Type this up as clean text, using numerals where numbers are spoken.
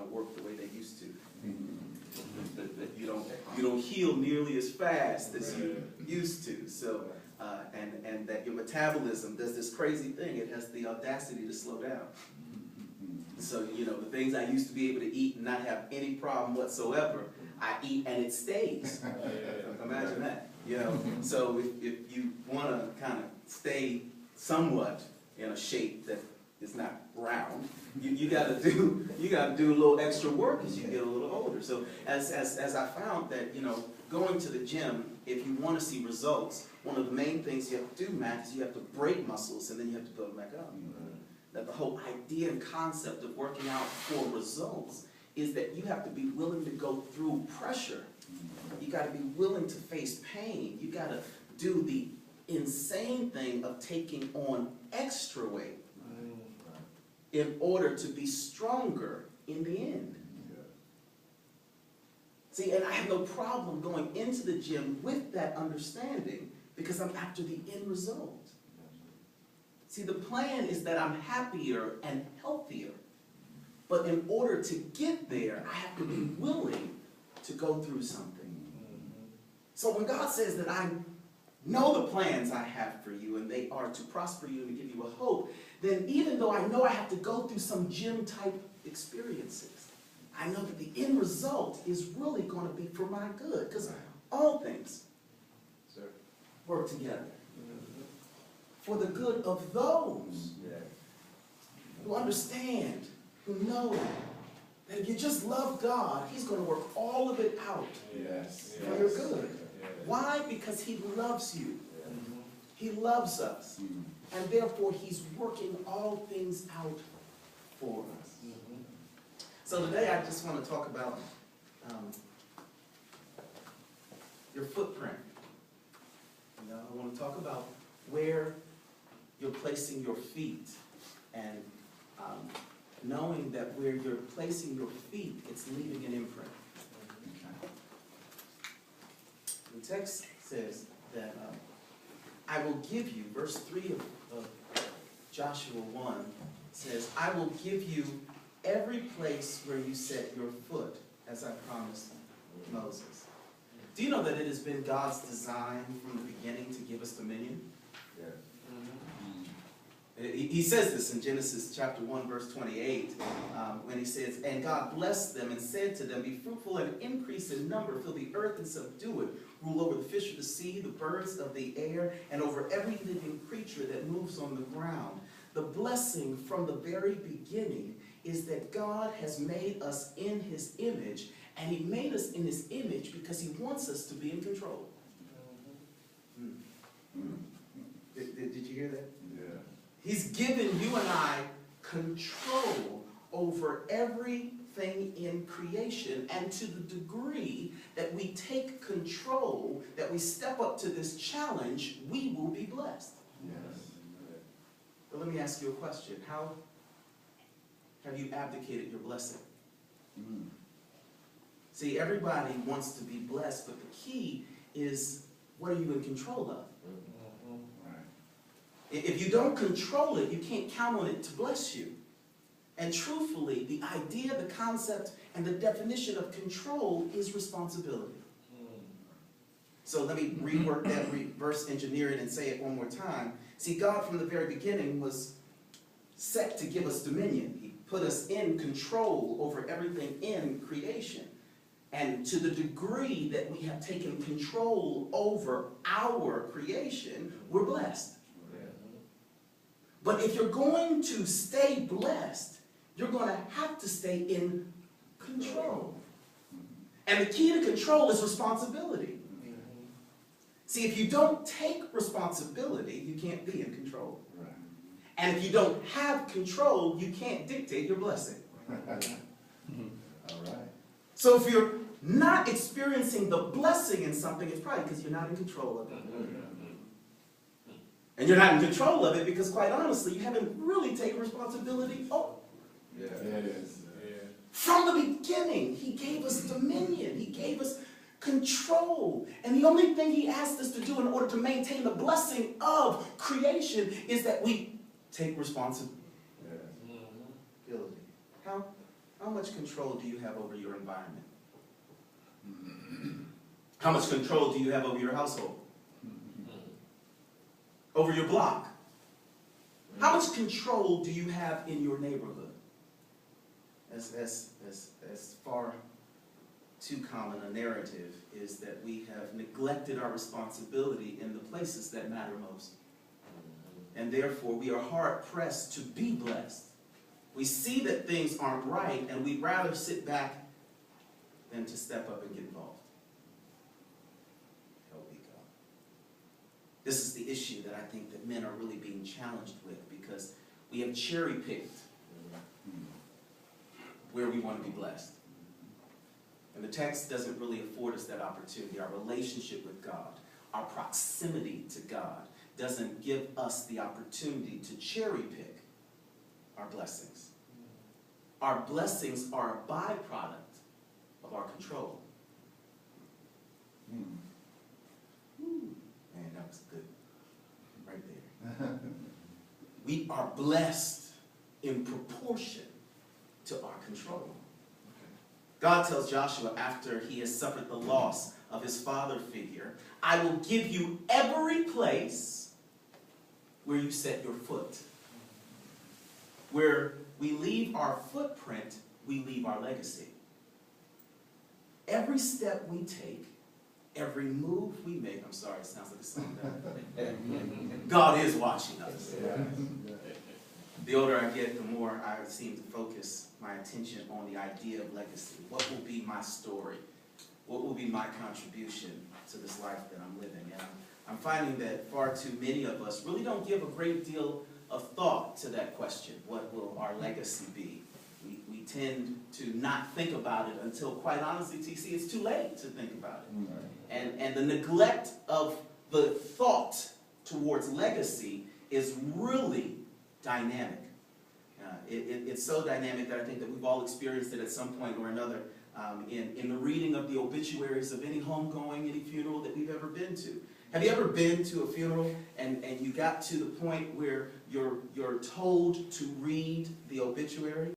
don't work the way they used to. That you don't heal nearly as fast as you used to. So and that your metabolism does this crazy thing. It has the audacity to slow down. So the things I used to be able to eat and not have any problem whatsoever, I eat and it stays. Imagine that. So if you want to kind of stay somewhat in a shape that is not round, you got to do a little extra work as you get a little older. So as I found that going to the gym, if you want to see results, one of the main things you have to do, Matt, is you have to break muscles and then you have to build them back up. That the whole idea and concept of working out for results is that you have to be willing to go through pressure. You got to be willing to face pain. You got to do the insane thing of taking on extra weight in order to be stronger in the end. See, and I have no problem going into the gym with that understanding because I'm after the end result. See, the plan is that I'm happier and healthier. But in order to get there, I have to be willing to go through something. So when God says that I know the plans I have for you and they are to prosper you and to give you a hope, then even though I know I have to go through some gym-type experiences, I know that the end result is really going to be for my good, because all things work together for the good of those who understand, who know that if you just love God, He's going to work all of it out for your good. Why? Because He loves you. He loves us. And therefore, He's working all things out for us. So today, I just want to talk about your footprint. I want to talk about where you're placing your feet, and knowing that where you're placing your feet, it's leaving an imprint. The text says that I will give you, verse 3 of Joshua 1 says, I will give you every place where you set your foot, as I promised Moses. Do you know that it has been God's design from the beginning to give us dominion? Yes. He says this in Genesis chapter 1, verse 28, when he says, and God blessed them and said to them, be fruitful and increase in number, fill the earth and subdue it, rule over the fish of the sea, the birds of the air, and over every living creature that moves on the ground. The blessing from the very beginning is that God has made us in His image, and He made us in His image because He wants us to be in control. Did you hear that? Yeah. He's given you and I control over everything in creation, and to the degree that we take control, that we step up to this challenge, we will be blessed. Yes. But let me ask you a question. How have you abdicated your blessing? See, everybody wants to be blessed, but the key is, what are you in control of? If you don't control it, you can't count on it to bless you. And truthfully, the idea, the concept, and the definition of control is responsibility. So let me rework that, reverse engineer it, and say it one more time. See, God from the very beginning was set to give us dominion. He put us in control over everything in creation. And to the degree that we have taken control over our creation, we're blessed. But if you're going to stay blessed, you're going to have to stay in control. And the key to control is responsibility. See, if you don't take responsibility, you can't be in control. And if you don't have control, you can't dictate your blessing. All right. So if you're not experiencing the blessing in something, it's probably because you're not in control of it. And you're not in control of it because, quite honestly, you haven't really taken responsibility. Yeah, it is. From the beginning, He gave us dominion. He gave us control. And the only thing He asked us to do in order to maintain the blessing of creation is that we take responsibility. How how much control do you have over your environment? How much control do you have over your household? Over your block? How much control do you have in your neighborhood? As far too common a narrative is that we have neglected our responsibility in the places that matter most. And therefore, we are hard-pressed to be blessed. We see that things aren't right, and we'd rather sit back than to step up and get involved. Help me God. This is the issue that I think that men are really being challenged with, because we have cherry-picked where we want to be blessed. And the text doesn't really afford us that opportunity. Our relationship with God, our proximity to God, doesn't give us the opportunity to cherry-pick our blessings. Our blessings are a byproduct of our control. Man, that was good. Right there. We are blessed in proportion to our control. God tells Joshua after he has suffered the loss of his father figure, I will give you every place where you set your foot. Where we leave our footprint, we leave our legacy. Every step we take, every move we make, I'm sorry, it sounds like a song. God is watching us. The older I get, the more I seem to focus my attention on the idea of legacy. What will be my story? What will be my contribution to this life that I'm living? And I'm finding that far too many of us really don't give a great deal of thought to that question. What will our legacy be? We tend to not think about it until, quite honestly, TC, it's too late to think about it. And the neglect of the thought towards legacy is really dynamic. It's so dynamic that I think that we've all experienced it at some point or another in the reading of the obituaries of any homegoing, any funeral that we've ever been to. Have you ever been to a funeral and you got to the point where you're told to read the obituary?